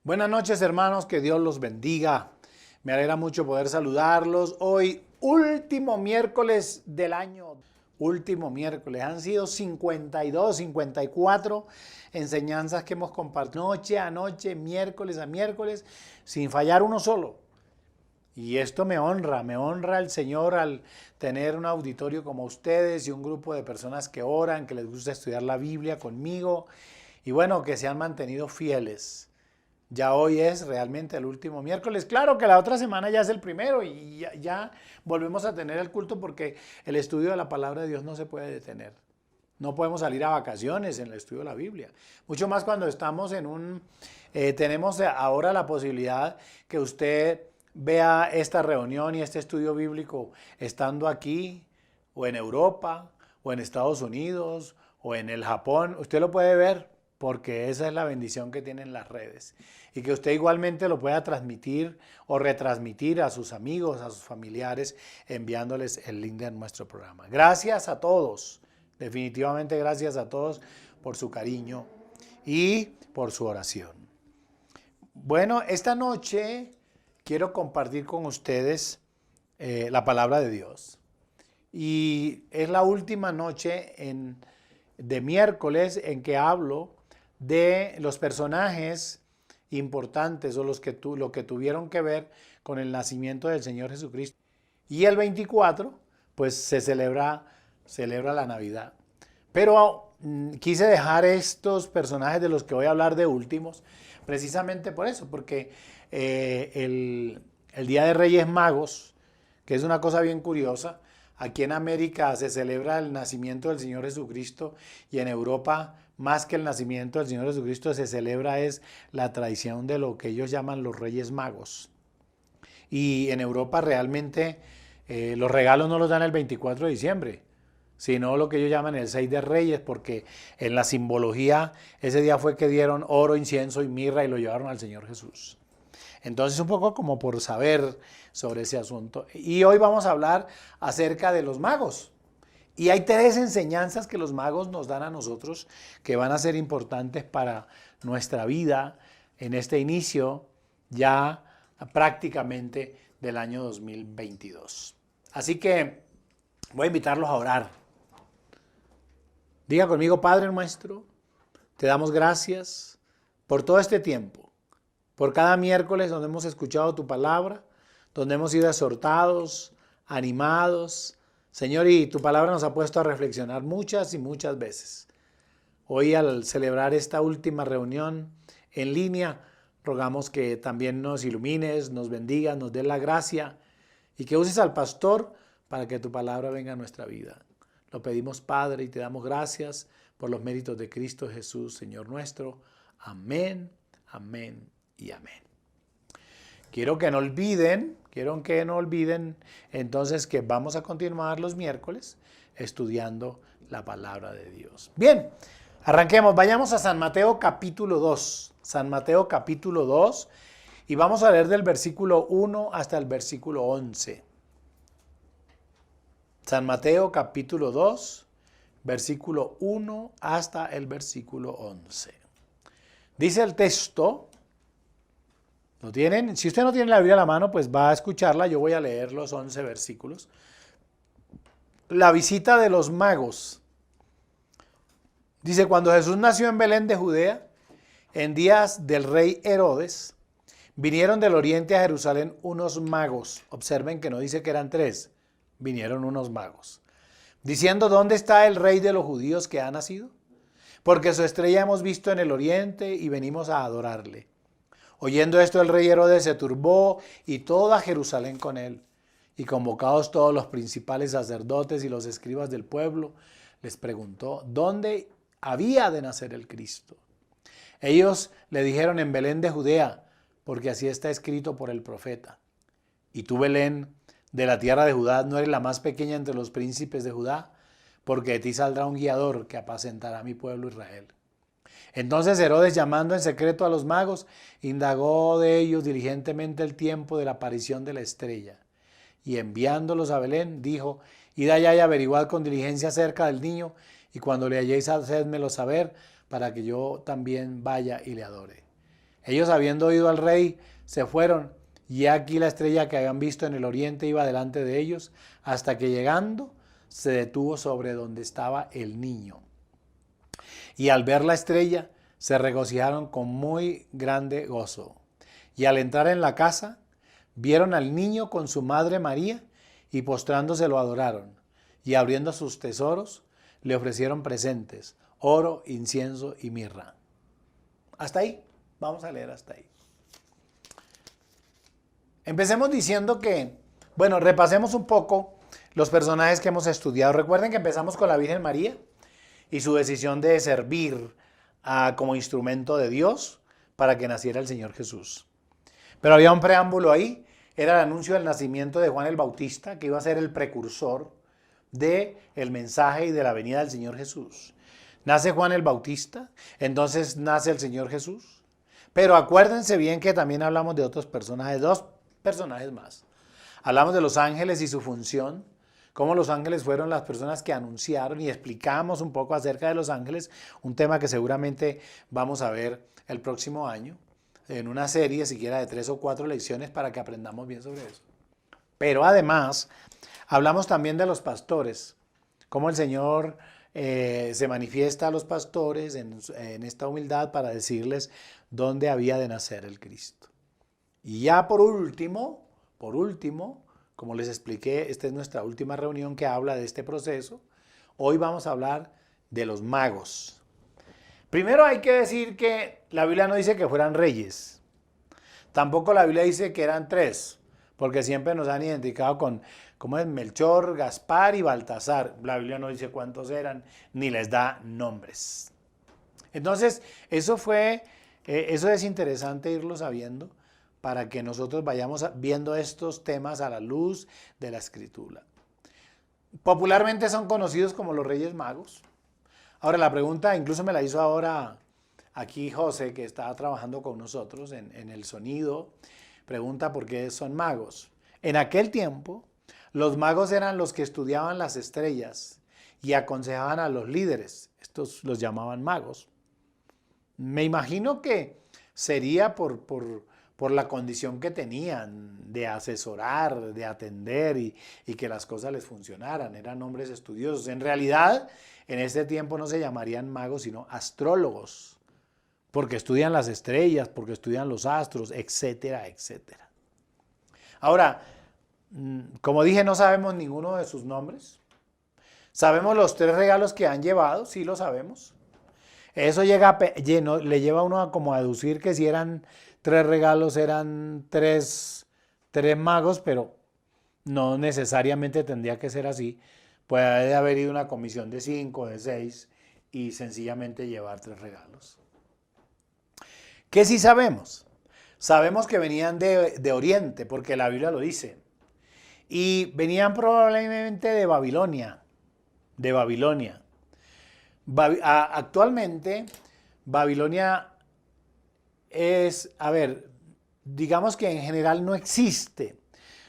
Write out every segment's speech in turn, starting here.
Buenas noches, hermanos, que Dios los bendiga. Me alegra mucho poder saludarlos. Hoy, último miércoles del año. Último miércoles. Han sido 52, 54 enseñanzas que hemos compartido noche a noche, miércoles a miércoles, sin fallar uno solo. Y esto me honra el Señor al tener un auditorio como ustedes y un grupo de personas que oran, que les gusta estudiar la Biblia conmigo y bueno, que se han mantenido fieles. Ya hoy es realmente el último miércoles. Claro que la otra semana ya es el primero y ya volvemos a tener el culto porque el estudio de la palabra de Dios no se puede detener. No podemos salir a vacaciones en el estudio de la Biblia. Mucho más cuando estamos tenemos ahora la posibilidad que usted vea esta reunión y este estudio bíblico estando aquí o en Europa o en Estados Unidos o en el Japón. Usted lo puede ver porque esa es la bendición que tienen las redes. Y que usted igualmente lo pueda transmitir o retransmitir a sus amigos, a sus familiares, enviándoles el link de nuestro programa. Gracias a todos, definitivamente gracias a todos por su cariño y por su oración. Bueno, esta noche quiero compartir con ustedes la palabra de Dios. Y es la última noche de miércoles en que hablo de los personajes importantes o lo que tuvieron que ver con el nacimiento del Señor Jesucristo. Y el 24, pues se celebra la Navidad. Pero quise dejar estos personajes de los que voy a hablar de últimos, precisamente por eso, porque el Día de Reyes Magos, que es una cosa bien curiosa, aquí en América se celebra el nacimiento del Señor Jesucristo y en Europa, más que el nacimiento del Señor Jesucristo, se celebra es la tradición de lo que ellos llaman los Reyes Magos. Y en Europa realmente los regalos no los dan el 24 de diciembre, sino lo que ellos llaman el 6 de Reyes, porque en la simbología ese día fue que dieron oro, incienso y mirra y lo llevaron al Señor Jesús. Entonces un poco como por saber sobre ese asunto. Y hoy vamos a hablar acerca de los magos. Y hay 3 enseñanzas que los magos nos dan a nosotros que van a ser importantes para nuestra vida en este inicio ya prácticamente del año 2022. Así que voy a invitarlos a orar. Diga conmigo, Padre nuestro, te damos gracias por todo este tiempo, por cada miércoles donde hemos escuchado tu palabra, donde hemos sido exhortados, animados, Señor, y tu palabra nos ha puesto a reflexionar muchas y muchas veces. Hoy al celebrar esta última reunión en línea, rogamos que también nos ilumines, nos bendigas, nos des la gracia y que uses al pastor para que tu palabra venga a nuestra vida. Lo pedimos, Padre, y te damos gracias por los méritos de Cristo Jesús, Señor nuestro. Amén, amén y amén. Quiero que no olviden entonces que vamos a continuar los miércoles estudiando la palabra de Dios. Bien, arranquemos, vayamos a San Mateo capítulo 2. San Mateo capítulo 2 y vamos a leer del versículo 1 hasta el versículo 11. San Mateo capítulo 2, versículo 1 hasta el versículo 11. Dice el texto. ¿Lo tienen? Si usted no tiene la Biblia a la mano, pues va a escucharla. Yo voy a leer los 11 versículos. La visita de los magos. Dice, cuando Jesús nació en Belén de Judea, en días del rey Herodes, vinieron del oriente a Jerusalén unos magos. Observen que no dice que eran 3, vinieron unos magos. Diciendo, ¿dónde está el rey de los judíos que ha nacido? Porque su estrella hemos visto en el oriente y venimos a adorarle. Oyendo esto, el rey Herodes se turbó y toda Jerusalén con él. Y convocados todos los principales sacerdotes y los escribas del pueblo, les preguntó dónde había de nacer el Cristo. Ellos le dijeron en Belén de Judea, porque así está escrito por el profeta. Y tú, Belén, de la tierra de Judá, no eres la más pequeña entre los príncipes de Judá, porque de ti saldrá un guiador que apacentará a mi pueblo Israel. Entonces Herodes, llamando en secreto a los magos, indagó de ellos diligentemente el tiempo de la aparición de la estrella. Y enviándolos a Belén, dijo, Id allá y averiguad con diligencia acerca del niño, y cuando le halléis, hacedmelo saber, para que yo también vaya y le adore. Ellos, habiendo oído al rey, se fueron, y aquí la estrella que habían visto en el oriente iba delante de ellos, hasta que llegando se detuvo sobre donde estaba el niño. Y al ver la estrella, se regocijaron con muy grande gozo. Y al entrar en la casa, vieron al niño con su madre María, y postrándose lo adoraron. Y abriendo sus tesoros, le ofrecieron presentes, oro, incienso y mirra. Hasta ahí, vamos a leer hasta ahí. Empecemos diciendo que, bueno, repasemos un poco los personajes que hemos estudiado. Recuerden que empezamos con la Virgen María y su decisión de servir como instrumento de Dios para que naciera el Señor Jesús. Pero había un preámbulo ahí, era el anuncio del nacimiento de Juan el Bautista, que iba a ser el precursor del mensaje y de la venida del Señor Jesús. Nace Juan el Bautista, entonces nace el Señor Jesús. Pero acuérdense bien que también hablamos de otros personajes, dos personajes más. Hablamos de los ángeles y su función, cómo los ángeles fueron las personas que anunciaron, y explicamos un poco acerca de los ángeles, un tema que seguramente vamos a ver el próximo año, en una serie siquiera de 3 o 4 lecciones para que aprendamos bien sobre eso. Pero además, hablamos también de los pastores, cómo el Señor se manifiesta a los pastores en esta humildad para decirles dónde había de nacer el Cristo. Y ya por último, como les expliqué, esta es nuestra última reunión que habla de este proceso. Hoy vamos a hablar de los magos. Primero hay que decir que la Biblia no dice que fueran reyes. Tampoco la Biblia dice que eran 3, porque siempre nos han identificado con, ¿cómo es? Melchor, Gaspar y Baltasar. La Biblia no dice cuántos eran, ni les da nombres. Entonces, eso es interesante irlo sabiendo, para que nosotros vayamos viendo estos temas a la luz de la Escritura. Popularmente son conocidos como los Reyes Magos. Ahora la pregunta, incluso me la hizo ahora aquí José, que está trabajando con nosotros en el sonido, pregunta por qué son magos. En aquel tiempo, los magos eran los que estudiaban las estrellas y aconsejaban a los líderes. Estos los llamaban magos. Me imagino que sería por la condición que tenían de asesorar, de atender y que las cosas les funcionaran. Eran hombres estudiosos. En realidad, en este tiempo no se llamarían magos, sino astrólogos, porque estudian las estrellas, porque estudian los astros, etcétera, etcétera. Ahora, como dije, no sabemos ninguno de sus nombres. ¿Sabemos los 3 regalos que han llevado? Sí, lo sabemos. Eso le lleva a uno como a deducir que si eran 3 regalos, eran 3 magos, pero no necesariamente tendría que ser así. Puede haber ido una comisión de 5, de 6 y sencillamente llevar 3 regalos. ¿Qué sí sabemos? Sabemos que venían de Oriente, porque la Biblia lo dice. Y venían probablemente de Babilonia. De Babilonia. Actualmente, Babilonia es, digamos que en general no existe.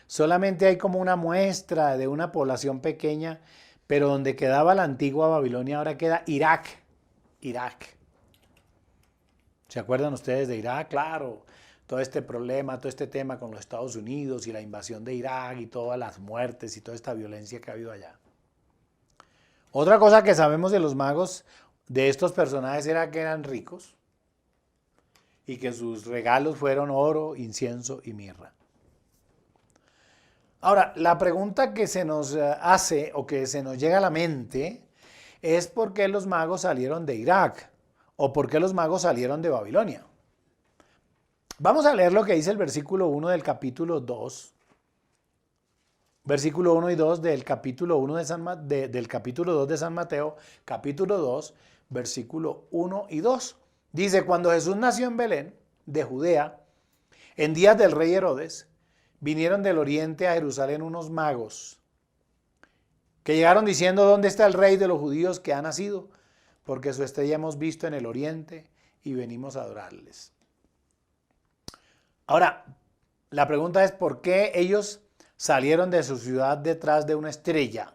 Solamente hay como una muestra de una población pequeña, pero donde quedaba la antigua Babilonia ahora queda Irak. Irak. ¿Se acuerdan ustedes de Irak? Claro, todo este problema, todo este tema con los Estados Unidos y la invasión de Irak y todas las muertes y toda esta violencia que ha habido allá. Otra cosa que sabemos de los magos, de estos personajes, era que eran ricos y que sus regalos fueron oro, incienso y mirra. Ahora, la pregunta que se nos hace o que se nos llega a la mente es por qué los magos salieron de Irak o por qué los magos salieron de Babilonia. Vamos a leer lo que dice el versículo 1 del capítulo 2. Versículo 1 y 2 del capítulo 1 del capítulo 2 de San Mateo, capítulo 2, versículo 1 y 2. Dice, cuando Jesús nació en Belén, de Judea, en días del rey Herodes, vinieron del oriente a Jerusalén unos magos, que llegaron diciendo, ¿dónde está el rey de los judíos que ha nacido? Porque su estrella hemos visto en el oriente y venimos a adorarles. Ahora, la pregunta es, ¿por qué ellos salieron de su ciudad detrás de una estrella?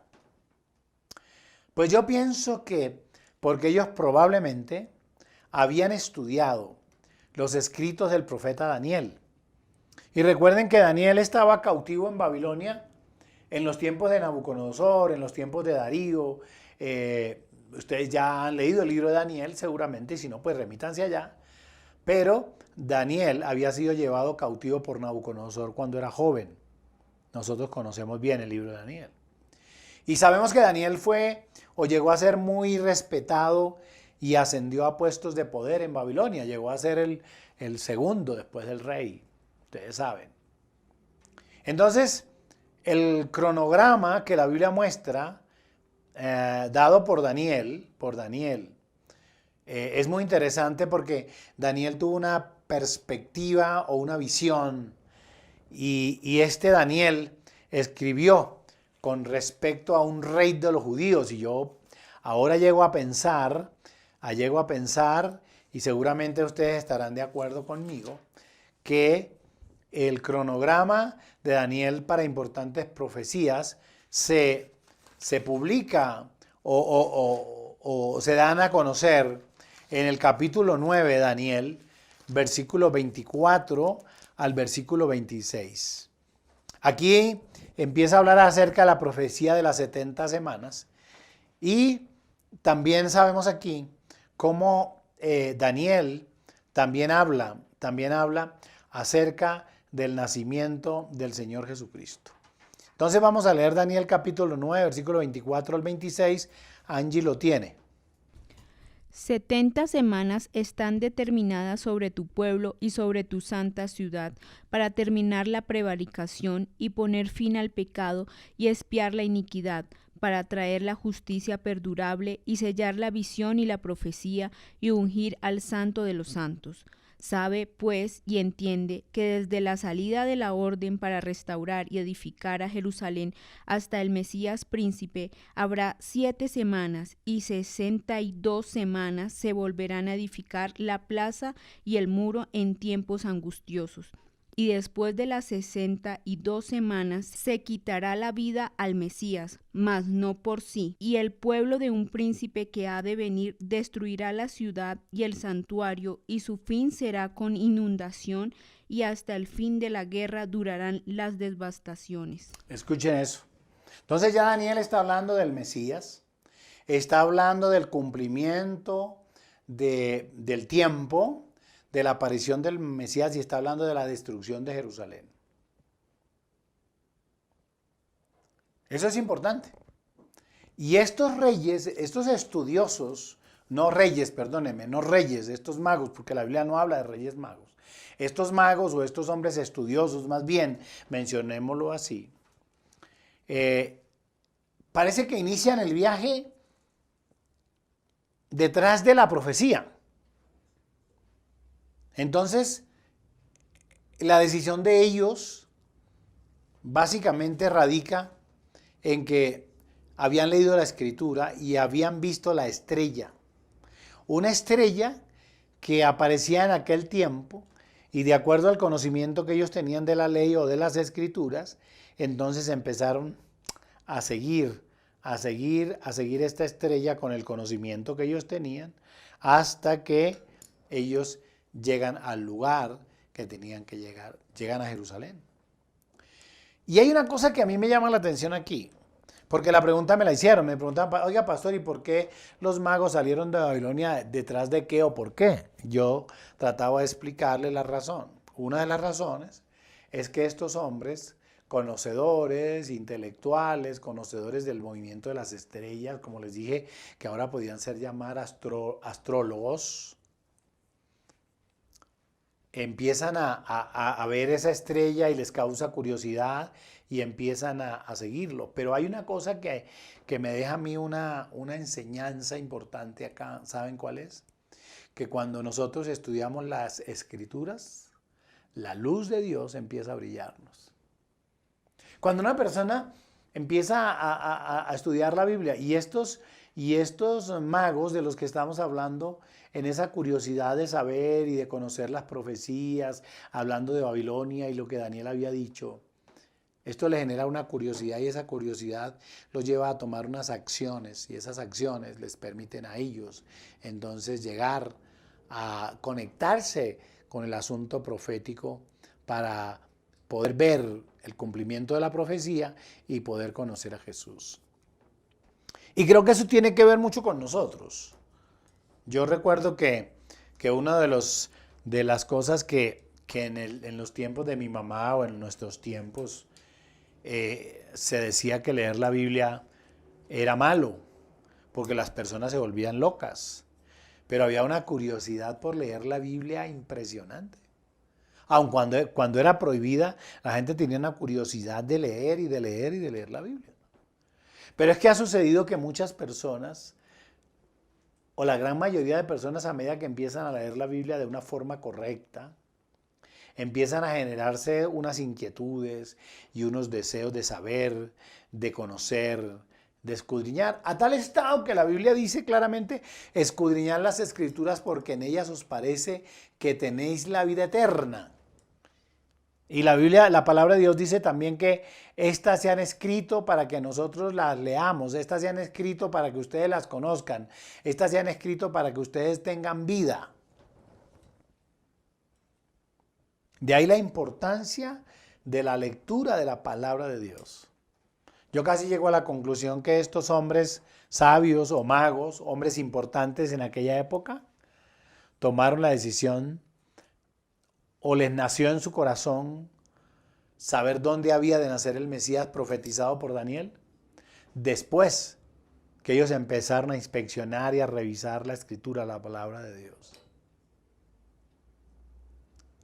Pues yo pienso que porque ellos probablemente habían estudiado los escritos del profeta Daniel. Y recuerden que Daniel estaba cautivo en Babilonia en los tiempos de Nabucodonosor, en los tiempos de Darío. Ustedes ya han leído el libro de Daniel seguramente, y si no, pues remítanse allá. Pero Daniel había sido llevado cautivo por Nabucodonosor cuando era joven. Nosotros conocemos bien el libro de Daniel. Y sabemos que Daniel fue o llegó a ser muy respetado y ascendió a puestos de poder en Babilonia. Llegó a ser el segundo después del rey. Ustedes saben. Entonces, el cronograma que la Biblia muestra, dado por Daniel, es muy interesante porque Daniel tuvo una perspectiva o una visión y este Daniel escribió con respecto a un rey de los judíos. Y yo ahora llego a pensar, y seguramente ustedes estarán de acuerdo conmigo, que el cronograma de Daniel para importantes profecías se publica o se dan a conocer en el capítulo 9 de Daniel, versículo 24 al versículo 26. Aquí empieza a hablar acerca de la profecía de las 70 semanas y también sabemos aquí cómo Daniel también habla acerca del nacimiento del Señor Jesucristo. Entonces vamos a leer Daniel capítulo 9, versículo 24 al 26. Angie lo tiene. 70 semanas están determinadas sobre tu pueblo y sobre tu santa ciudad, para terminar la prevaricación y poner fin al pecado y expiar la iniquidad, para traer la justicia perdurable y sellar la visión y la profecía y ungir al santo de los santos. Sabe, pues, y entiende que desde la salida de la orden para restaurar y edificar a Jerusalén hasta el Mesías príncipe habrá 7 semanas, y 62 semanas se volverán a edificar la plaza y el muro en tiempos angustiosos. Y después de las 62 semanas se quitará la vida al Mesías, mas no por sí. Y el pueblo de un príncipe que ha de venir destruirá la ciudad y el santuario, y su fin será con inundación, y hasta el fin de la guerra durarán las devastaciones. Escuchen eso. Entonces ya Daniel está hablando del Mesías, está hablando del cumplimiento del tiempo, de la aparición del Mesías, y está hablando de la destrucción de Jerusalén. Eso es importante. Y estos reyes, estos estudiosos, no reyes, estos magos, porque la Biblia no habla de reyes magos. Estos magos o estos hombres estudiosos, más bien, mencionémoslo así, parece que inician el viaje detrás de la profecía. Entonces, la decisión de ellos básicamente radica en que habían leído la escritura y habían visto la estrella. Una estrella que aparecía en aquel tiempo, y de acuerdo al conocimiento que ellos tenían de la ley o de las escrituras, entonces empezaron a seguir esta estrella con el conocimiento que ellos tenían, hasta que ellos llegan al lugar que tenían que llegar, llegan a Jerusalén. Y hay una cosa que a mí me llama la atención aquí, porque la pregunta me la hicieron, me preguntaban, oiga pastor, ¿y por qué los magos salieron de Babilonia? ¿Detrás de qué o por qué? Yo trataba de explicarle la razón. Una de las razones es que estos hombres, conocedores, intelectuales, conocedores del movimiento de las estrellas, como les dije, que ahora podían ser llamados astrólogos, empiezan a ver esa estrella y les causa curiosidad y empiezan a seguirlo. Pero hay una cosa que me deja a mí una enseñanza importante acá. ¿Saben cuál es? Que cuando nosotros estudiamos las escrituras, la luz de Dios empieza a brillarnos. Cuando una persona empieza a estudiar la Biblia y estos magos de los que estamos hablando, en esa curiosidad de saber y de conocer las profecías, hablando de Babilonia y lo que Daniel había dicho, Esto le genera una curiosidad y esa curiosidad los lleva a tomar unas acciones y esas acciones les permiten a ellos entonces llegar a conectarse con el asunto profético para poder ver el cumplimiento de la profecía y poder conocer a Jesús. Y creo que eso tiene que ver mucho con nosotros. Yo recuerdo que una de las cosas que en los tiempos de mi mamá o en nuestros tiempos se decía que leer la Biblia era malo, porque las personas se volvían locas. Pero había una curiosidad por leer la Biblia impresionante. Aun cuando era prohibida, la gente tenía una curiosidad de leer y de leer y de leer la Biblia. Pero es que ha sucedido que muchas personas, o la gran mayoría de personas, a medida que empiezan a leer la Biblia de una forma correcta, empiezan a generarse unas inquietudes y unos deseos de saber, de conocer, de escudriñar, a tal estado que la Biblia dice claramente: escudriñad las Escrituras porque en ellas os parece que tenéis la vida eterna. Y la Biblia, la palabra de Dios dice también que estas se han escrito para que nosotros las leamos, estas se han escrito para que ustedes las conozcan, estas se han escrito para que ustedes tengan vida. De ahí la importancia de la lectura de la palabra de Dios. Yo casi llego a la conclusión que estos hombres sabios o magos, hombres importantes en aquella época, tomaron la decisión o les nació en su corazón saber dónde había de nacer el Mesías profetizado por Daniel, después que ellos empezaron a inspeccionar y a revisar la escritura, la palabra de Dios.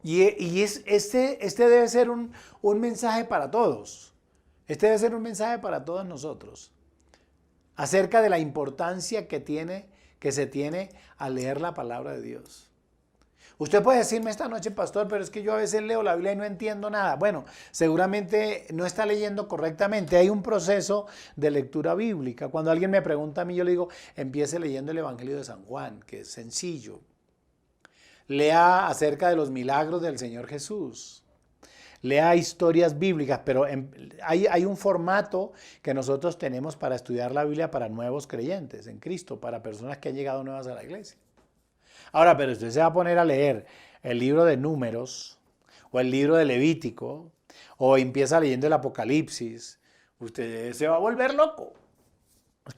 Y este debe ser un mensaje para todos. Este debe ser un mensaje para todos nosotros acerca de la importancia que se tiene al leer la palabra de Dios. Usted puede decirme esta noche: pastor, pero es que yo a veces leo la Biblia y no entiendo nada. Bueno, seguramente no está leyendo correctamente. Hay un proceso de lectura bíblica. Cuando alguien me pregunta a mí, yo le digo: empiece leyendo el Evangelio de San Juan, que es sencillo. Lea acerca de los milagros del Señor Jesús. Lea historias bíblicas, pero hay un formato que nosotros tenemos para estudiar la Biblia para nuevos creyentes en Cristo, para personas que han llegado nuevas a la iglesia. Ahora, pero usted se va a poner a leer el libro de Números o el libro de Levítico o empieza leyendo el Apocalipsis, usted se va a volver loco.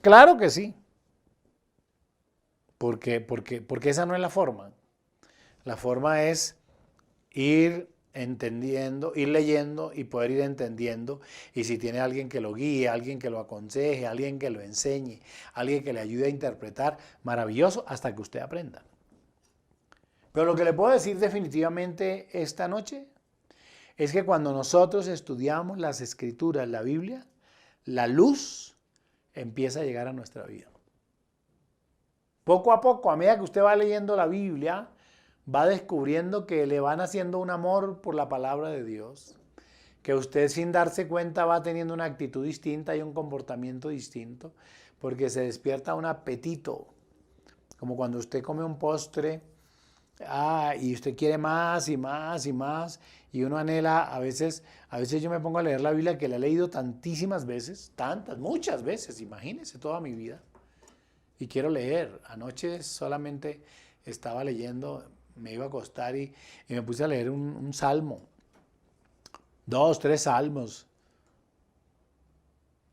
Claro que sí. Porque esa no es la forma. La forma es ir entendiendo, ir leyendo y poder ir entendiendo. Y si tiene alguien que lo guíe, alguien que lo aconseje, alguien que lo enseñe, alguien que le ayude a interpretar, maravilloso, hasta que usted aprenda. Pero lo que le puedo decir definitivamente esta noche es que cuando nosotros estudiamos las Escrituras, la Biblia, la luz empieza a llegar a nuestra vida. Poco a poco, a medida que usted va leyendo la Biblia, va descubriendo que le van haciendo un amor por la palabra de Dios, que usted sin darse cuenta va teniendo una actitud distinta y un comportamiento distinto, porque se despierta un apetito, como cuando usted come un postre, y usted quiere más y más y más, y uno anhela. A veces yo me pongo a leer la Biblia, que la he leído tantísimas veces, muchas veces, imagínense toda mi vida, y quiero leer. Anoche solamente estaba leyendo, me iba a acostar y me puse a leer un salmo, 2, 3 salmos,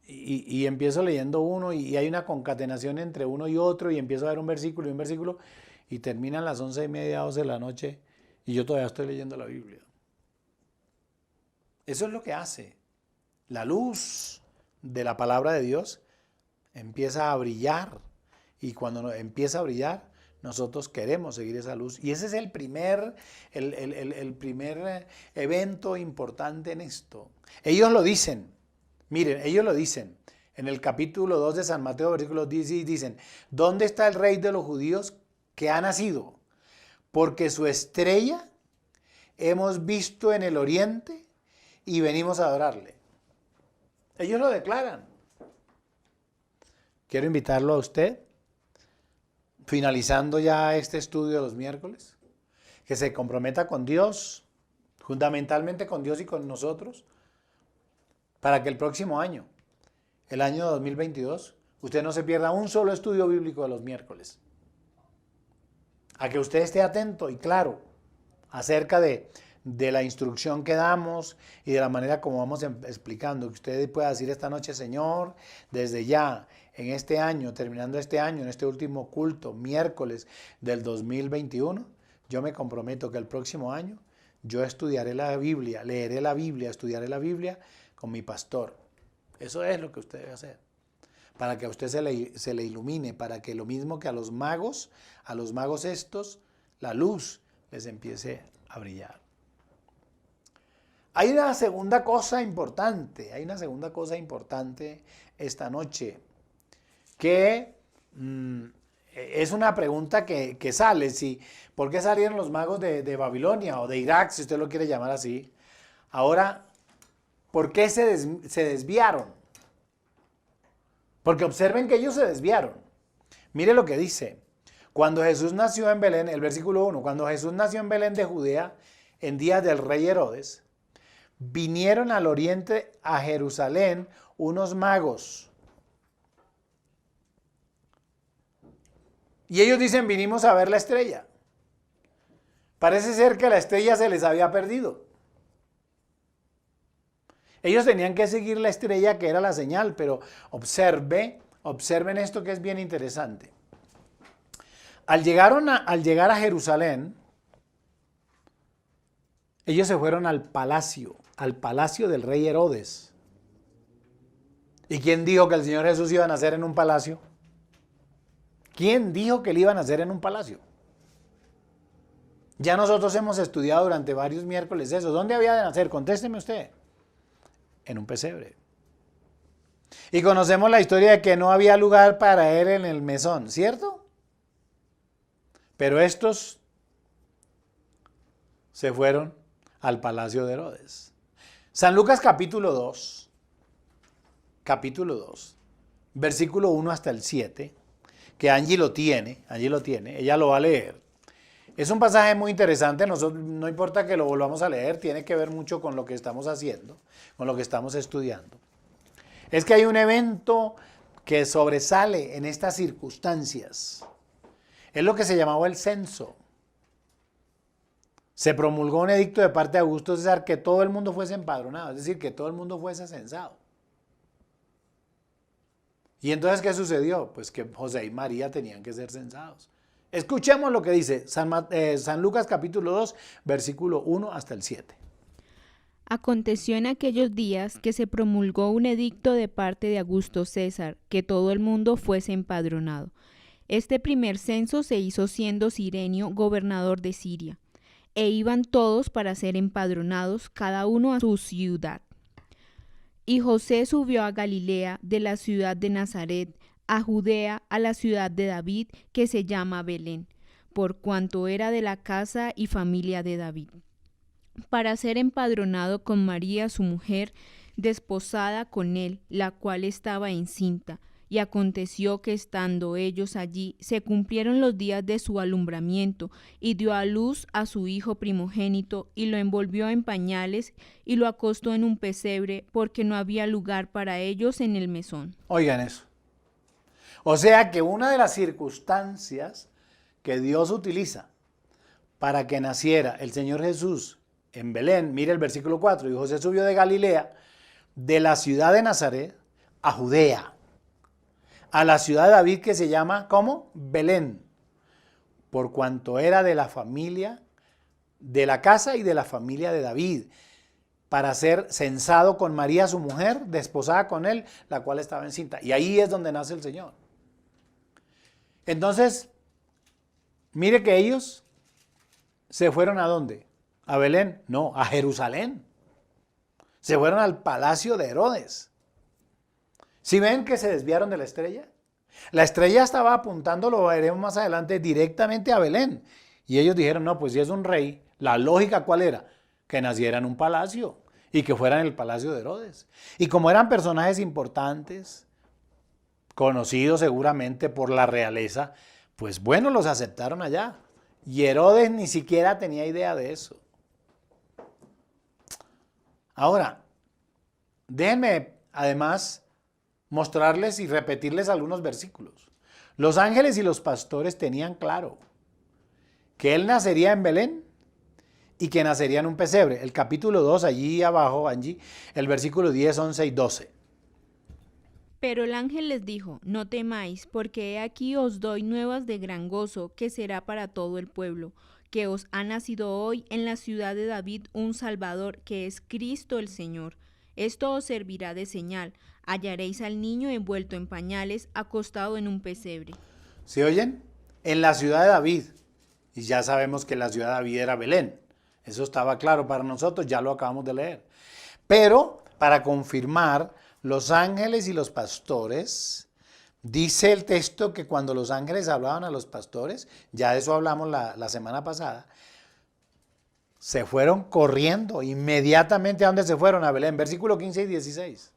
y empiezo leyendo uno y hay una concatenación entre uno y otro, y empiezo a ver un versículo y un versículo, y terminan las 11:30, 12 de la noche y yo todavía estoy leyendo la Biblia. Eso es lo que hace. La luz de la palabra de Dios empieza a brillar, y cuando empieza a brillar, nosotros queremos seguir esa luz. Y ese es el primer evento importante en esto. Ellos lo dicen, miren, ellos lo dicen. En el capítulo 2 de San Mateo, versículos 10, dicen: ¿dónde está el rey de los judíos que ha nacido? Porque su estrella hemos visto en el oriente y venimos a adorarle. Ellos lo declaran. Quiero invitarlo a usted, finalizando ya este estudio de los miércoles, que se comprometa con Dios, fundamentalmente con Dios y con nosotros, para que el próximo año, el año 2022, usted no se pierda un solo estudio bíblico de los miércoles. A que usted esté atento y claro acerca de la instrucción que damos y de la manera como vamos explicando. Que usted pueda decir esta noche: Señor, desde ya, en este año, terminando este año, en este último culto, miércoles del 2021, yo me comprometo que el próximo año yo estudiaré la Biblia, leeré la Biblia, estudiaré la Biblia con mi pastor. Eso es lo que usted debe hacer. Para que a usted se le ilumine, para que lo mismo que a los magos estos, la luz les empiece a brillar. Hay una segunda cosa importante esta noche, que es una pregunta que sale, ¿sí? ¿Por qué salieron los magos de Babilonia o de Irak, si usted lo quiere llamar así? Ahora, ¿por qué se desviaron? Porque observen que ellos se desviaron. Mire lo que dice. Cuando Jesús nació en Belén, el versículo 1, cuando Jesús nació en Belén de Judea, en días del rey Herodes, vinieron al oriente a Jerusalén unos magos. Y ellos dicen: vinimos a ver la estrella. Parece ser que la estrella se les había perdido. Ellos tenían que seguir la estrella, que era la señal, pero observen esto que es bien interesante. Al llegar a Jerusalén, ellos se fueron al palacio del rey Herodes. ¿Y quién dijo que el Señor Jesús iba a nacer en un palacio? ¿Quién dijo que él iba a nacer en un palacio? Ya nosotros hemos estudiado durante varios miércoles eso. ¿Dónde había de nacer? Contésteme usted. En un pesebre. Y conocemos la historia de que no había lugar para él en el mesón, ¿cierto? Pero estos se fueron al palacio de Herodes. San Lucas capítulo 2, versículo 1 hasta el 7, que Angie lo tiene, ella lo va a leer. Es un pasaje muy interesante, no importa que lo volvamos a leer, tiene que ver mucho con lo que estamos haciendo, con lo que estamos estudiando. Es que hay un evento que sobresale en estas circunstancias. Es lo que se llamaba el censo. Se promulgó un edicto de parte de Augusto César que todo el mundo fuese empadronado, es decir, que todo el mundo fuese censado. ¿Y entonces qué sucedió? Pues que José y María tenían que ser censados. Escuchemos lo que dice San Lucas capítulo 2, versículo 1 hasta el 7. Aconteció en aquellos días que se promulgó un edicto de parte de Augusto César, que todo el mundo fuese empadronado. Este primer censo se hizo siendo Cirenio gobernador de Siria, e iban todos para ser empadronados, cada uno a su ciudad. Y José subió a Galilea, de la ciudad de Nazaret, a Judea, a la ciudad de David, que se llama Belén, por cuanto era de la casa y familia de David, para ser empadronado con María su mujer, desposada con él, la cual estaba encinta. Y aconteció que estando ellos allí, se cumplieron los días de su alumbramiento, y dio a luz a su hijo primogénito, y lo envolvió en pañales, y lo acostó en un pesebre, porque no había lugar para ellos en el mesón. Oigan eso. O sea que una de las circunstancias que Dios utiliza para que naciera el Señor Jesús en Belén, mire el versículo 4, y José subió de Galilea, de la ciudad de Nazaret, a Judea, a la ciudad de David que se llama, ¿cómo? Belén, por cuanto era de la familia, de la casa y de la familia de David, para ser censado con María su mujer, desposada con él, la cual estaba encinta. Y ahí es donde nace el Señor. Entonces, mire que ellos se fueron ¿a dónde? ¿A Belén? No, a Jerusalén. Se fueron al palacio de Herodes. ¿Sí ven que se desviaron de la estrella? La estrella estaba apuntando, lo veremos más adelante, directamente a Belén. Y ellos dijeron: no, pues si es un rey, la lógica ¿cuál era? Que naciera en un palacio y que fuera en el palacio de Herodes. Y como eran personajes importantes, conocidos seguramente por la realeza, pues bueno, los aceptaron allá. Y Herodes ni siquiera tenía idea de eso. Ahora, Déjenme además mostrarles y repetirles algunos versículos. Los ángeles y los pastores tenían claro que él nacería en Belén y que nacería en un pesebre. El capítulo 2, allí abajo, Angie, el versículo 10, 11 y 12. Pero el ángel les dijo, no temáis, porque he aquí os doy nuevas de gran gozo, que será para todo el pueblo, que os ha nacido hoy en la ciudad de David un Salvador, que es Cristo el Señor. Esto os servirá de señal, hallaréis al niño envuelto en pañales, acostado en un pesebre. ¿Se oyen? En la ciudad de David. Y ya sabemos que la ciudad de David era Belén. Eso estaba claro para nosotros, ya lo acabamos de leer. Pero para confirmar, los ángeles y los pastores, dice el texto que cuando los ángeles hablaban a los pastores, ya de eso hablamos la semana pasada, se fueron corriendo inmediatamente. ¿A dónde se fueron? A Belén, versículo 15 y 16.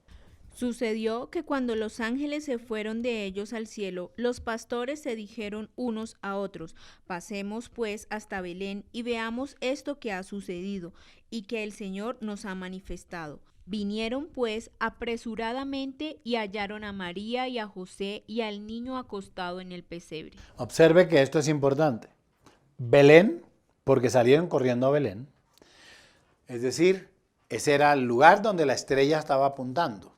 Sucedió que cuando los ángeles se fueron de ellos al cielo, los pastores se dijeron unos a otros, pasemos pues hasta Belén y veamos esto que ha sucedido y que el Señor nos ha manifestado. Vinieron pues apresuradamente y hallaron a María y a José y al niño acostado en el pesebre. Observe que esto es importante. Belén, porque salieron corriendo a Belén, es decir, ese era el lugar donde la estrella estaba apuntando.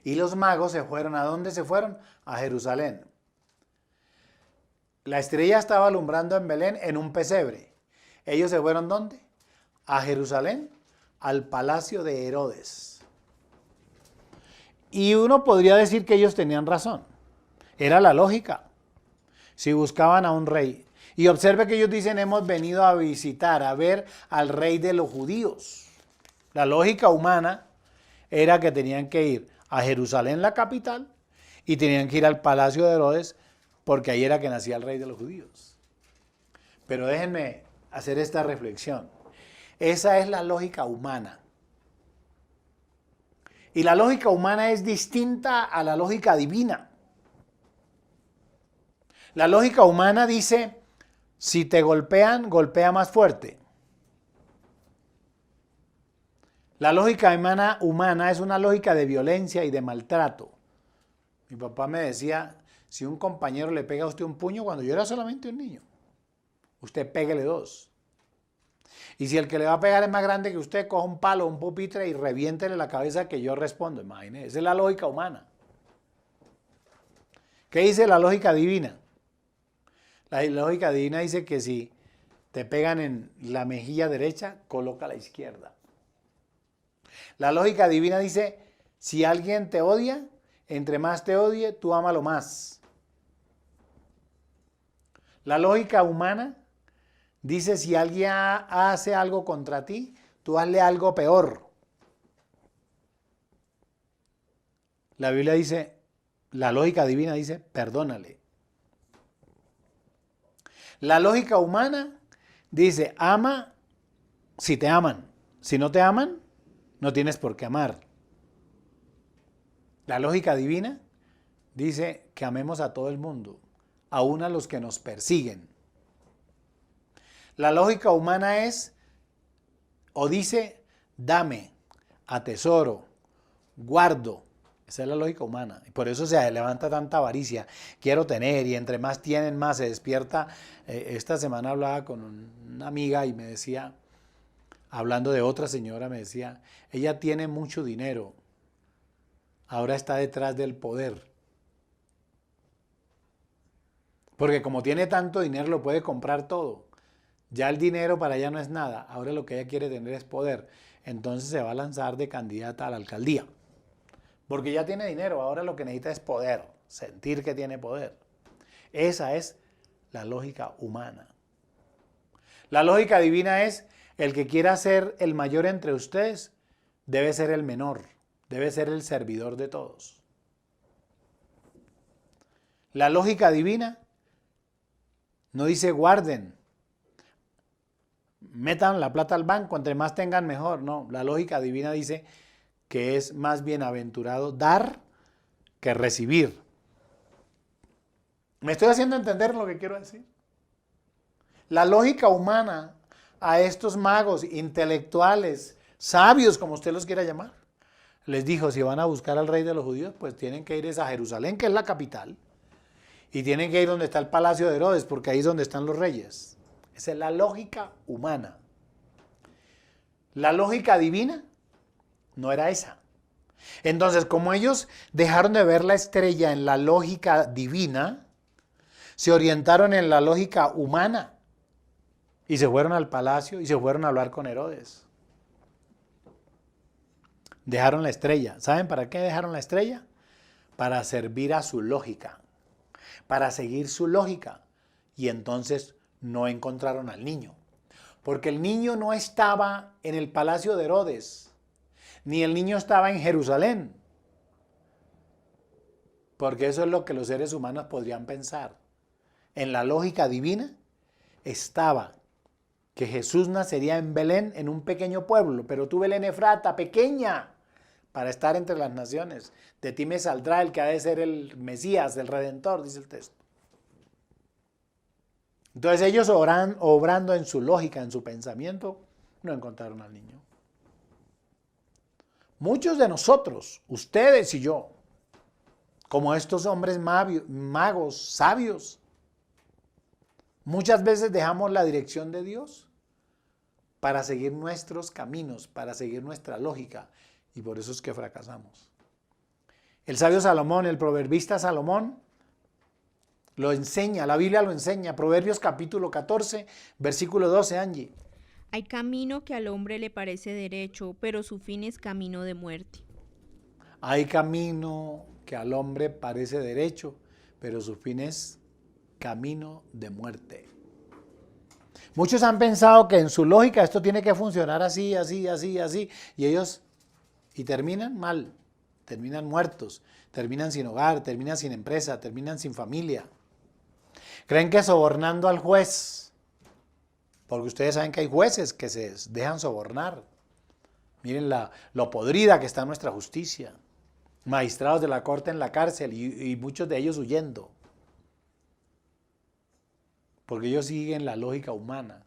Y los magos se fueron, ¿a dónde se fueron? A Jerusalén. La estrella estaba alumbrando en Belén en un pesebre. ¿Ellos se fueron dónde? A Jerusalén, al palacio de Herodes. Y uno podría decir que ellos tenían razón. Era la lógica. Si buscaban a un rey. Y observe que ellos dicen, hemos venido a visitar, a ver al rey de los judíos. La lógica humana era que tenían que ir a Jerusalén, la capital, y tenían que ir al palacio de Herodes, porque ahí era que nacía el rey de los judíos. Pero déjenme hacer esta reflexión. Esa es la lógica humana. Y la lógica humana es distinta a la lógica divina. La lógica humana dice, si te golpean, golpea más fuerte. La lógica humana es una lógica de violencia y de maltrato. Mi papá me decía, si un compañero le pega a usted un puño, cuando yo era solamente un niño, usted péguele dos. Y si el que le va a pegar es más grande que usted, coja un palo, un pupitre y reviéntele la cabeza que yo respondo. Imagínese, esa es la lógica humana. ¿Qué dice la lógica divina? La lógica divina dice que si te pegan en la mejilla derecha, coloca la izquierda. La lógica divina dice, si alguien te odia, entre más te odie, tú ámalo más. La lógica humana dice, si alguien hace algo contra ti, tú hazle algo peor. La Biblia dice, la lógica divina dice, perdónale. La lógica humana dice, ama si te aman. Si no te aman, no tienes por qué amar. La lógica divina dice que amemos a todo el mundo, aún a los que nos persiguen. La lógica humana es, o dice, dame, atesoro, guardo. Esa es la lógica humana. Y por eso se levanta tanta avaricia. Quiero tener, y entre más tienen, más se despierta. Esta semana hablaba con una amiga y me decía, hablando de otra señora, me decía, ella tiene mucho dinero, ahora está detrás del poder. Porque como tiene tanto dinero, lo puede comprar todo. Ya el dinero para ella no es nada, ahora lo que ella quiere tener es poder. Entonces se va a lanzar de candidata a la alcaldía. Porque ya tiene dinero, ahora lo que necesita es poder, sentir que tiene poder. Esa es la lógica humana. La lógica divina es, el que quiera ser el mayor entre ustedes, debe ser el menor, debe ser el servidor de todos. La lógica divina no dice guarden, metan la plata al banco, entre más tengan mejor. No, la lógica divina dice que es más bienaventurado dar que recibir. ¿Me estoy haciendo entender lo que quiero decir? La lógica humana a estos magos intelectuales, sabios como usted los quiera llamar, les dijo, si van a buscar al rey de los judíos, pues tienen que ir a Jerusalén, que es la capital, y tienen que ir donde está el palacio de Herodes, porque ahí es donde están los reyes. Esa es la lógica humana. La lógica divina no era esa. Entonces, como ellos dejaron de ver la estrella en la lógica divina, se orientaron en la lógica humana y se fueron al palacio y se fueron a hablar con Herodes. Dejaron la estrella. ¿Saben para qué dejaron la estrella? Para servir a su lógica, para seguir su lógica. Y entonces no encontraron al niño. Porque el niño no estaba en el palacio de Herodes, ni el niño estaba en Jerusalén. Porque eso es lo que los seres humanos podrían pensar. En la lógica divina estaba que Jesús nacería en Belén, en un pequeño pueblo, pero tú Belén Efrata, pequeña, para estar entre las naciones. De ti me saldrá el que ha de ser el Mesías, el Redentor, dice el texto. Entonces ellos obrando en su lógica, en su pensamiento, no encontraron al niño. Muchos de nosotros, ustedes y yo, como estos hombres magos, sabios, muchas veces dejamos la dirección de Dios para seguir nuestros caminos, para seguir nuestra lógica, y por eso es que fracasamos. El sabio Salomón, el proverbista Salomón, lo enseña, la Biblia lo enseña, Proverbios capítulo 14, versículo 12, Angie. Hay camino que al hombre le parece derecho, pero su fin es camino de muerte. Hay camino que al hombre parece derecho, pero su fin es camino de muerte. Muchos han pensado que en su lógica esto tiene que funcionar así, así, así, así, y terminan mal, terminan muertos, terminan sin hogar, terminan sin empresa, terminan sin familia. Creen que sobornando al juez, porque ustedes saben que hay jueces que se dejan sobornar. Miren lo podrida que está nuestra justicia. Magistrados de la corte en la cárcel y muchos de ellos huyendo. Porque ellos siguen la lógica humana.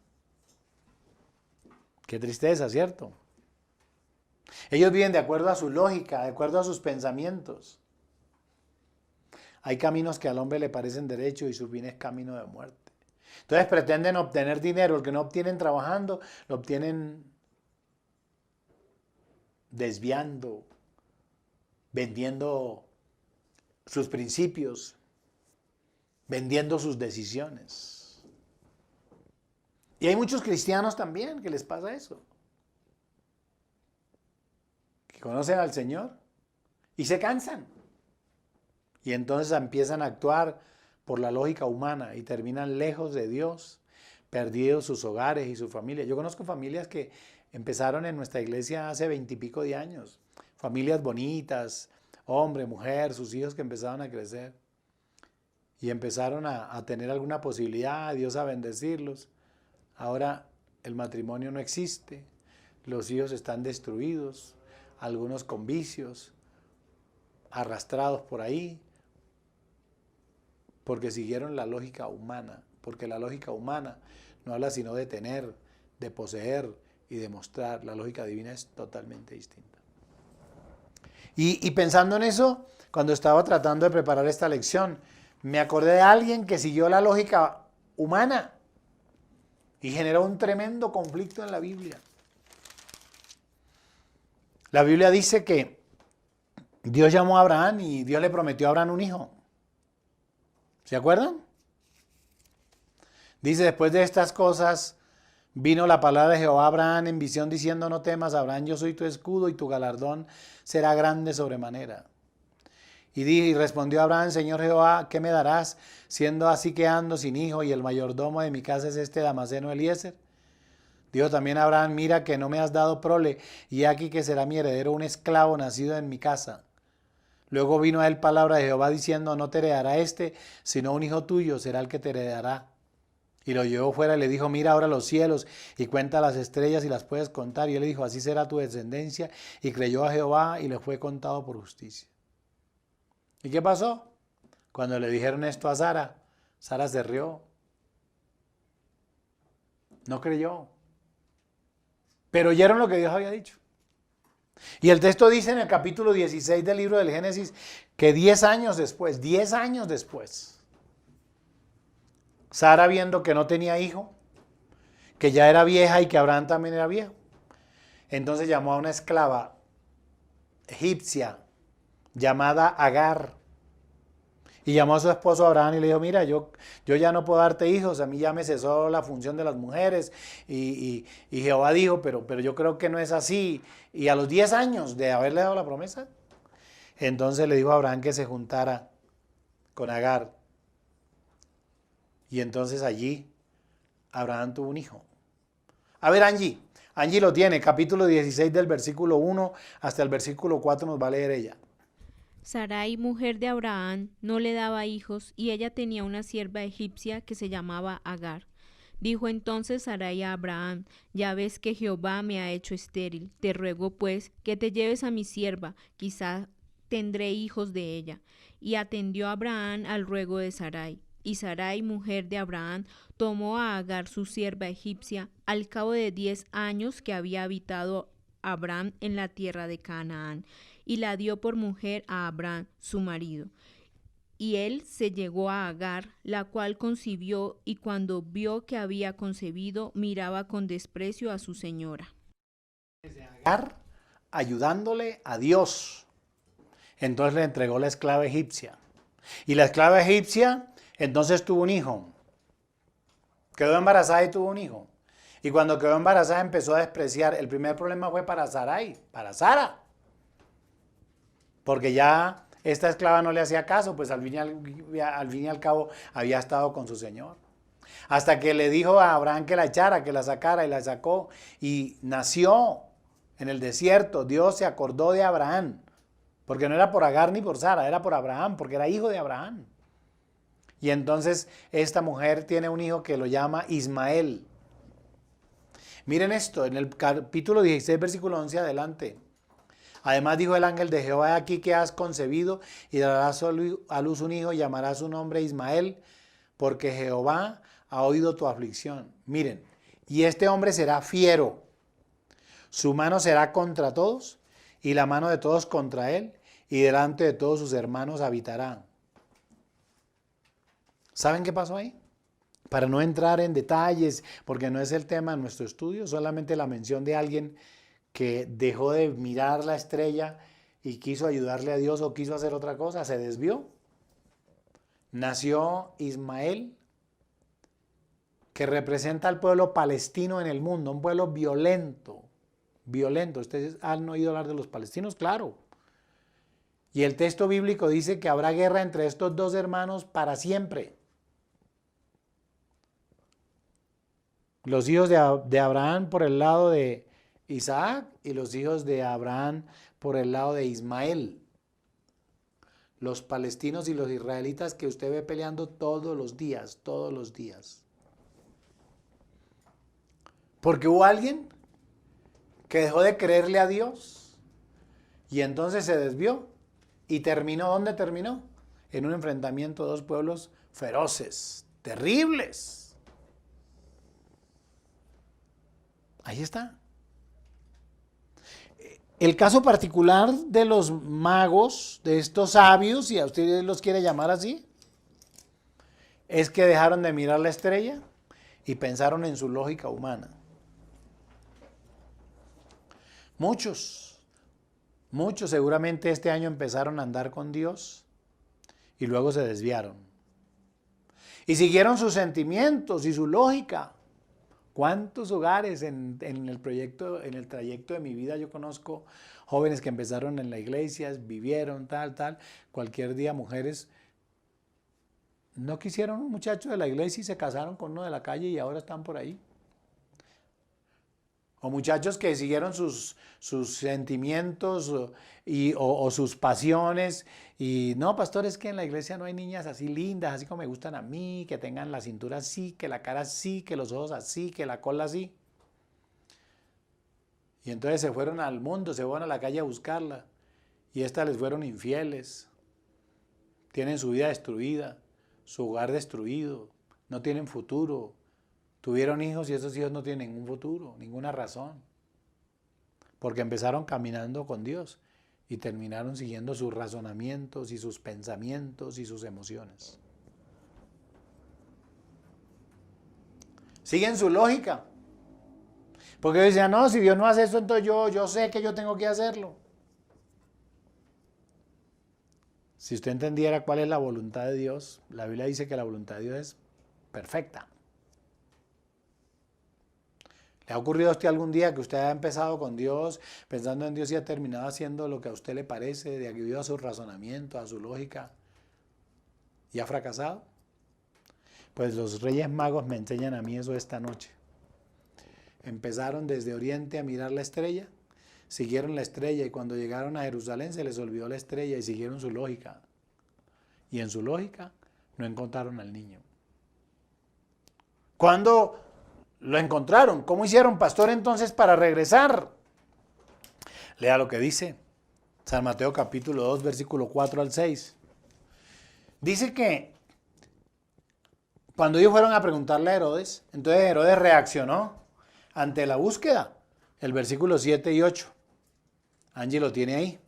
Qué tristeza, ¿cierto? Ellos viven de acuerdo a su lógica, de acuerdo a sus pensamientos. Hay caminos que al hombre le parecen derecho y su fin es camino de muerte. Entonces pretenden obtener dinero, el que no obtienen trabajando, lo obtienen desviando, vendiendo sus principios, vendiendo sus decisiones. Y hay muchos cristianos también que les pasa eso. Que conocen al Señor y se cansan. Y entonces empiezan a actuar por la lógica humana y terminan lejos de Dios, perdidos sus hogares y su familia. Yo conozco familias que empezaron en nuestra iglesia hace 20 y pico de años. Familias bonitas, hombre, mujer, sus hijos que empezaron a crecer. Y empezaron a tener alguna posibilidad, Dios a bendecirlos. Ahora el matrimonio no existe, los hijos están destruidos, algunos con vicios, arrastrados por ahí, porque siguieron la lógica humana, porque la lógica humana no habla sino de tener, de poseer y de mostrar. La lógica divina es totalmente distinta. Y pensando en eso, cuando estaba tratando de preparar esta lección, me acordé de alguien que siguió la lógica humana y generó un tremendo conflicto en la Biblia. La Biblia dice que Dios llamó a Abraham y Dios le prometió a Abraham un hijo. ¿Se acuerdan? Dice, después de estas cosas, vino la palabra de Jehová a Abraham en visión diciendo, no temas, Abraham, yo soy tu escudo y tu galardón será grande sobremanera. Y respondió Abraham, Señor Jehová, ¿qué me darás, siendo así que ando sin hijo y el mayordomo de mi casa es este Damaseno Eliezer? Dijo también a Abraham, mira que no me has dado prole, y aquí que será mi heredero un esclavo nacido en mi casa. Luego vino a él palabra de Jehová diciendo, no te heredará este, sino un hijo tuyo será el que te heredará. Y lo llevó fuera y le dijo, mira ahora los cielos y cuenta las estrellas y las puedes contar. Y él le dijo, así será tu descendencia. Y creyó a Jehová y le fue contado por justicia. ¿Y qué pasó? Cuando le dijeron esto a Sara, Sara se rió. No creyó. Pero oyeron lo que Dios había dicho. Y el texto dice en el capítulo 16 del libro del Génesis que 10 años después, Sara, viendo que no tenía hijo, que ya era vieja y que Abraham también era viejo, entonces llamó a una esclava egipcia llamada Agar y llamó a su esposo Abraham y le dijo, mira, yo ya no puedo darte hijos, a mí ya me cesó la función de las mujeres y Jehová dijo, pero yo creo que no es así. Y a los 10 años de haberle dado la promesa, entonces le dijo a Abraham que se juntara con Agar. Y entonces allí Abraham tuvo un hijo. A ver, Angie lo tiene, capítulo 16 del versículo 1 hasta el versículo 4 nos va a leer ella. Sarai, mujer de Abraham, no le daba hijos, y ella tenía una sierva egipcia que se llamaba Agar. Dijo entonces Sarai a Abraham, ya ves que Jehová me ha hecho estéril, te ruego pues que te lleves a mi sierva, quizá tendré hijos de ella. Y atendió Abraham al ruego de Sarai. Y Sarai, mujer de Abraham, tomó a Agar su sierva egipcia, al cabo de 10 años que había habitado Abraham en la tierra de Canaán, y la dio por mujer a Abraham, su marido. Y él se llegó a Agar, la cual concibió, y cuando vio que había concebido, miraba con desprecio a su señora. Agar ayudándole a Dios. Entonces le entregó la esclava egipcia. Y la esclava egipcia entonces tuvo un hijo. Quedó embarazada y tuvo un hijo. Y cuando quedó embarazada empezó a despreciar. El primer problema fue para Sarai, para Sara. Porque ya esta esclava no le hacía caso, pues al fin y al cabo había estado con su señor. Hasta que le dijo a Abraham que la echara, que la sacara, y la sacó. Y nació en el desierto. Dios se acordó de Abraham. Porque no era por Agar ni por Sara, era por Abraham, porque era hijo de Abraham. Y entonces esta mujer tiene un hijo que lo llama Ismael. Miren esto, en el capítulo 16, versículo 11 adelante. Además dijo el ángel de Jehová, aquí que has concebido y darás a luz un hijo y llamarás su nombre Ismael, porque Jehová ha oído tu aflicción. Miren, y este hombre será fiero, su mano será contra todos y la mano de todos contra él, y delante de todos sus hermanos habitará. ¿Saben qué pasó ahí? Para no entrar en detalles, porque no es el tema de nuestro estudio, solamente la mención de alguien que dejó de mirar la estrella y quiso ayudarle a Dios o quiso hacer otra cosa, se desvió. Nació Ismael, que representa al pueblo palestino en el mundo, un pueblo violento, violento. ¿Ustedes han oído hablar de los palestinos? Claro. Y el texto bíblico dice que habrá guerra entre estos dos hermanos para siempre. Los hijos de Abraham por el lado de Isaac y los hijos de Abraham por el lado de Ismael. Los palestinos y los israelitas que usted ve peleando todos los días, todos los días. Porque hubo alguien que dejó de creerle a Dios y entonces se desvió y terminó, ¿dónde terminó? En un enfrentamiento de dos pueblos feroces, terribles. Ahí está. El caso particular de los magos, de estos sabios, si a ustedes los quiere llamar así, es que dejaron de mirar la estrella y pensaron en su lógica humana. Muchos seguramente este año empezaron a andar con Dios y luego se desviaron. Y siguieron sus sentimientos y su lógica. ¿Cuántos hogares en el trayecto de mi vida yo conozco jóvenes que empezaron en la iglesia, vivieron tal, cualquier día mujeres no quisieron un muchacho de la iglesia y se casaron con uno de la calle y ahora están por ahí? O muchachos que siguieron sus sentimientos o sus pasiones. Y no, pastor, es que en la iglesia no hay niñas así lindas, así como me gustan a mí, que tengan la cintura así, que la cara así, que los ojos así, que la cola así. Y entonces se fueron al mundo, se fueron a la calle a buscarla. Y estas les fueron infieles. Tienen su vida destruida, su hogar destruido, no tienen futuro. Tuvieron hijos y esos hijos no tienen ningún futuro, ninguna razón. porque empezaron caminando con Dios y terminaron siguiendo sus razonamientos y sus pensamientos y sus emociones. Siguen su lógica. Porque ellos decían, no, si Dios no hace esto, entonces yo sé que yo tengo que hacerlo. Si usted entendiera cuál es la voluntad de Dios, la Biblia dice que la voluntad de Dios es perfecta. ¿Le ha ocurrido a usted algún día que usted ha empezado con Dios, pensando en Dios y ha terminado haciendo lo que a usted le parece, debido a su razonamiento, a su lógica, y ha fracasado? Pues los Reyes Magos me enseñan a mí eso esta noche. Empezaron desde Oriente a mirar la estrella, siguieron la estrella y cuando llegaron a Jerusalén se les olvidó la estrella y siguieron su lógica. Y en su lógica no encontraron al niño. ¿Cuándo lo encontraron? ¿Cómo hicieron, pastor, entonces para regresar? Lea lo que dice San Mateo capítulo 2, versículo 4 al 6. Dice que cuando ellos fueron a preguntarle a Herodes, entonces Herodes reaccionó ante la búsqueda. El versículo 7 y 8. Angie lo tiene ahí.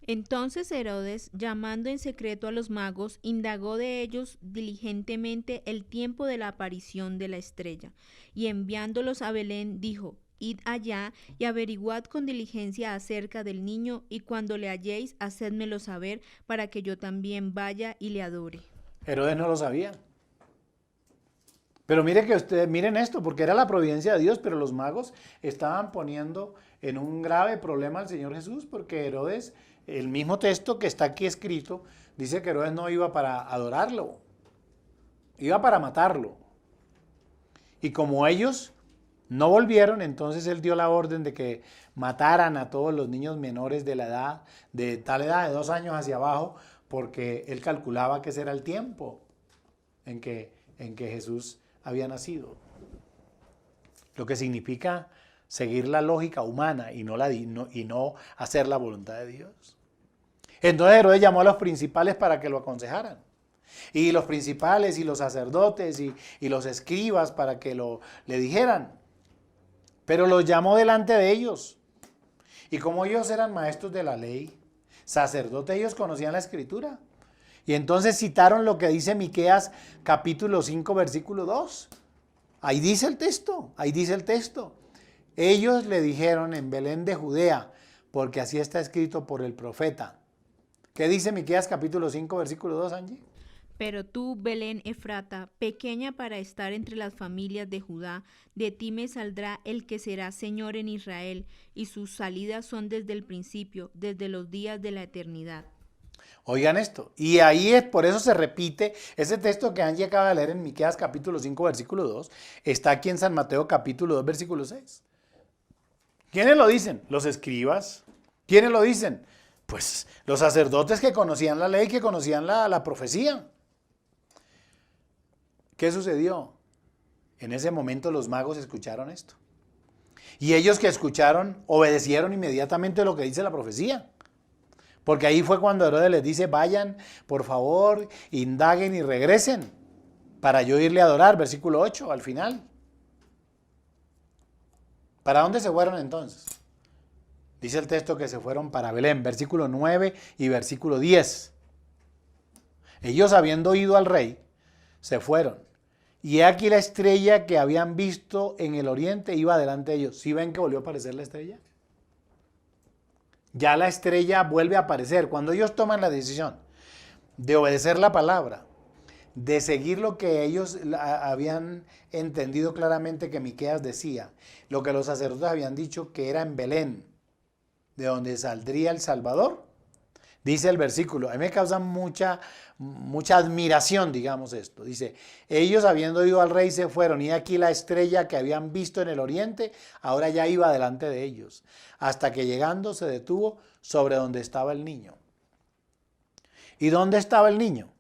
Entonces Herodes, llamando en secreto a los magos, indagó de ellos diligentemente el tiempo de la aparición de la estrella, y enviándolos a Belén, dijo: Id allá y averiguad con diligencia acerca del niño, y cuando le halléis, hacédmelo saber, para que yo también vaya y le adore. Herodes no lo sabía. Pero mire que ustedes, miren esto, porque era la providencia de Dios, pero los magos estaban poniendo en un grave problema al Señor Jesús, porque Herodes, el mismo texto que está aquí escrito, dice que Herodes no iba para adorarlo, iba para matarlo. Y como ellos no volvieron, entonces él dio la orden de que mataran a todos los niños menores de la edad, de tal edad, de 2 años hacia abajo, porque él calculaba que ese era el tiempo en que Jesús había nacido. Lo que significa seguir la lógica humana y no hacer la voluntad de Dios. Entonces Herodes llamó a los principales para que lo aconsejaran. Y los principales y los sacerdotes y los escribas para que le dijeran. Pero los llamó delante de ellos. Y como ellos eran maestros de la ley, sacerdotes, ellos conocían la escritura. Y entonces citaron lo que dice Miqueas capítulo 5 versículo 2. Ahí dice el texto, ahí dice el texto. Ellos le dijeron en Belén de Judea, porque así está escrito por el profeta. ¿Qué dice Miqueas capítulo 5 versículo 2, Angie? Pero tú, Belén Efrata, pequeña para estar entre las familias de Judá, de ti me saldrá el que será Señor en Israel, y sus salidas son desde el principio, desde los días de la eternidad. Oigan esto, y ahí es, por eso se repite, ese texto que Angie acaba de leer en Miqueas capítulo 5 versículo 2, está aquí en San Mateo capítulo 2 versículo 6. ¿Quiénes lo dicen? Los escribas. ¿Quiénes lo dicen? Pues los sacerdotes que conocían la ley, que conocían la profecía. ¿Qué sucedió? En ese momento los magos escucharon esto. Y ellos que escucharon, obedecieron inmediatamente lo que dice la profecía. Porque ahí fue cuando Herodes les dice, vayan, por favor, indaguen y regresen, para yo irle a adorar, versículo 8, al final. ¿Para dónde se fueron entonces? Dice el texto que se fueron para Belén, versículo 9 y versículo 10. Ellos, habiendo ido al rey, se fueron. Y aquí la estrella que habían visto en el oriente iba delante de ellos. ¿Sí ven que volvió a aparecer la estrella? Ya la estrella vuelve a aparecer. Cuando ellos toman la decisión de obedecer la palabra, de seguir lo que ellos habían entendido claramente que Miqueas decía, lo que los sacerdotes habían dicho que era en Belén, de donde saldría el Salvador, dice el versículo, a mí me causa mucha admiración, digamos esto, dice, ellos habiendo ido al rey se fueron, y aquí la estrella que habían visto en el oriente, ahora ya iba delante de ellos, hasta que llegando se detuvo sobre donde estaba el niño. ¿Y dónde estaba el niño?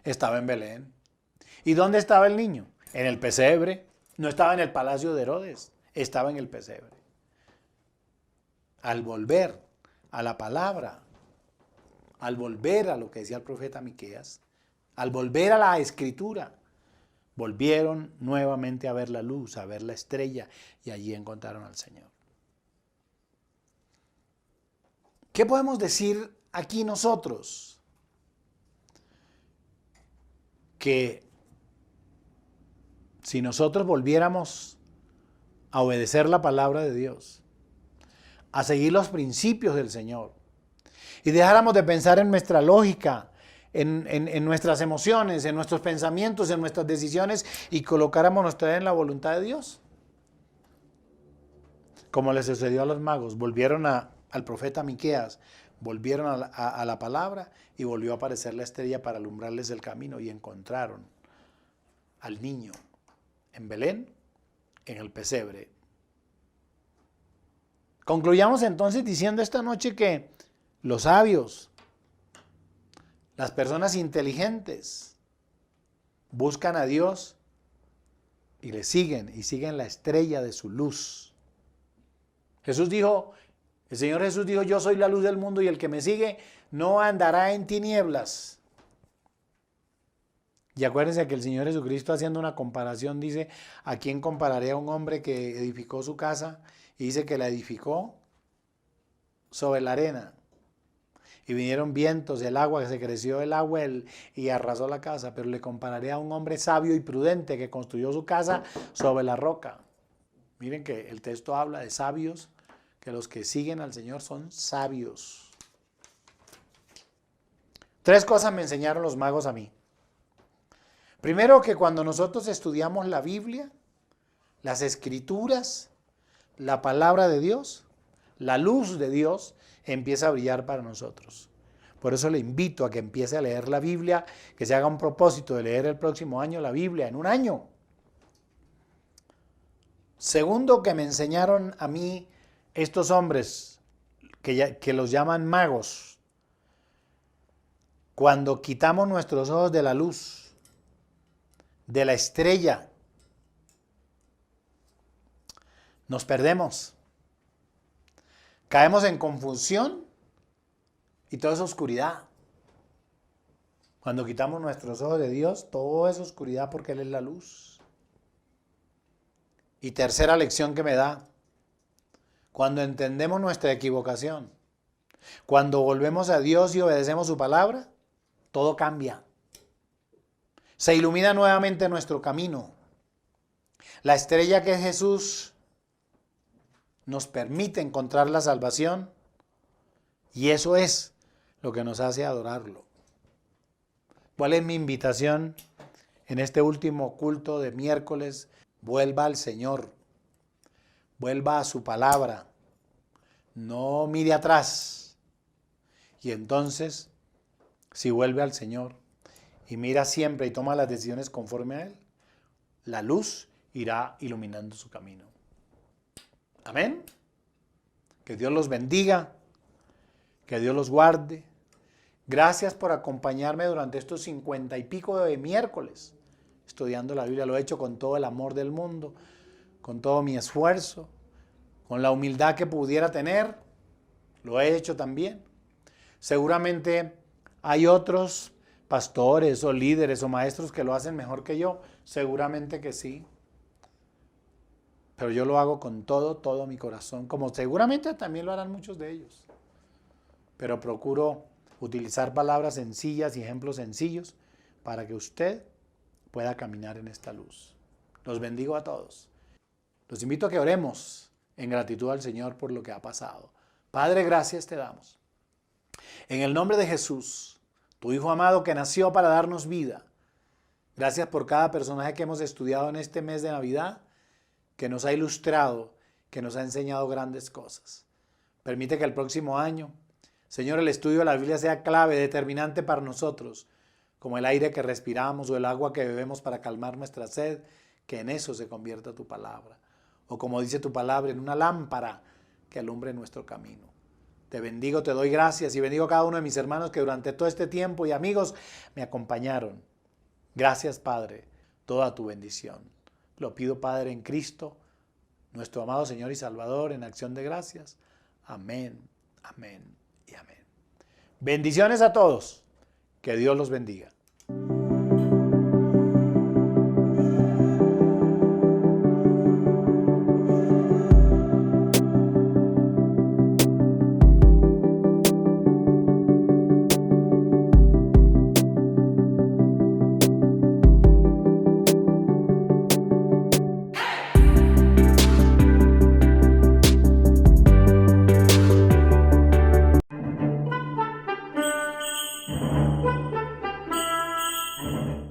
Estaba en Belén. ¿Y dónde estaba el niño? En el pesebre. No estaba en el palacio de Herodes, estaba en el pesebre. Al volver a la palabra, al volver a lo que decía el profeta Miqueas, al volver a la escritura, volvieron nuevamente a ver la luz, a ver la estrella, y allí encontraron al Señor. ¿Qué podemos decir aquí nosotros? Que si nosotros volviéramos a obedecer la palabra de Dios, a seguir los principios del Señor, y dejáramos de pensar en nuestra lógica, en nuestras emociones, en nuestros pensamientos, en nuestras decisiones, y colocáramos nuestra vida en la voluntad de Dios. Como le sucedió a los magos, volvieron al profeta Miqueas, volvieron a la palabra, y volvió a aparecer la estrella para alumbrarles el camino, y encontraron al niño en Belén, en el pesebre. Concluyamos entonces diciendo esta noche que los sabios, las personas inteligentes, buscan a Dios y le siguen, y siguen la estrella de su luz. El Señor Jesús dijo, yo soy la luz del mundo, y el que me sigue no andará en tinieblas. Y acuérdense que el Señor Jesucristo, haciendo una comparación, dice, ¿a quién compararé a un hombre que edificó su casa? Y dice que la edificó sobre la arena. Y vinieron vientos, el agua, se creció el agua y arrasó la casa. Pero le compararé a un hombre sabio y prudente que construyó su casa sobre la roca. Miren que el texto habla de sabios, que los que siguen al Señor son sabios. 3 cosas me enseñaron los magos a mí. Primero, que cuando nosotros estudiamos la Biblia, las Escrituras, la palabra de Dios, la luz de Dios empieza a brillar para nosotros. Por eso le invito a que empiece a leer la Biblia, que se haga un propósito de leer el próximo año la Biblia, en un año. Segundo, que me enseñaron a mí estos hombres, que los llaman magos, cuando quitamos nuestros ojos de la luz, de la estrella, nos perdemos. Caemos en confusión y toda esa oscuridad. Cuando quitamos nuestros ojos de Dios, toda esa oscuridad, porque Él es la luz. Y tercera lección que me da, cuando entendemos nuestra equivocación, cuando volvemos a Dios y obedecemos su palabra, todo cambia. Se ilumina nuevamente nuestro camino. La estrella que es Jesús nos permite encontrar la salvación, y eso es lo que nos hace adorarlo. ¿Cuál es mi invitación en este último culto de miércoles? Vuelva al Señor, vuelva a su palabra, no mire atrás. Y entonces, si vuelve al Señor y mira siempre y toma las decisiones conforme a Él, la luz irá iluminando su camino. Amén. Que Dios los bendiga, que Dios los guarde. Gracias por acompañarme durante estos 50 y pico de miércoles estudiando la Biblia. Lo he hecho con todo el amor del mundo, con todo mi esfuerzo, con la humildad que pudiera tener. Lo he hecho también. Seguramente hay otros pastores o líderes o maestros que lo hacen mejor que yo. Seguramente que sí. Pero yo lo hago con todo mi corazón, como seguramente también lo harán muchos de ellos. Pero procuro utilizar palabras sencillas y ejemplos sencillos para que usted pueda caminar en esta luz. Los bendigo a todos. Los invito a que oremos en gratitud al Señor por lo que ha pasado. Padre, gracias te damos. En el nombre de Jesús, tu Hijo amado que nació para darnos vida. Gracias por cada personaje que hemos estudiado en este mes de Navidad, que nos ha ilustrado, que nos ha enseñado grandes cosas. Permite que el próximo año, Señor, el estudio de la Biblia sea clave, determinante para nosotros, como el aire que respiramos o el agua que bebemos para calmar nuestra sed, que en eso se convierta tu palabra. O como dice tu palabra, en una lámpara que alumbre nuestro camino. Te bendigo, te doy gracias y bendigo a cada uno de mis hermanos que durante todo este tiempo y amigos me acompañaron. Gracias, Padre, toda tu bendición. Lo pido, Padre, en Cristo, nuestro amado Señor y Salvador, en acción de gracias. Amén, amén y amén. Bendiciones a todos. Que Dios los bendiga.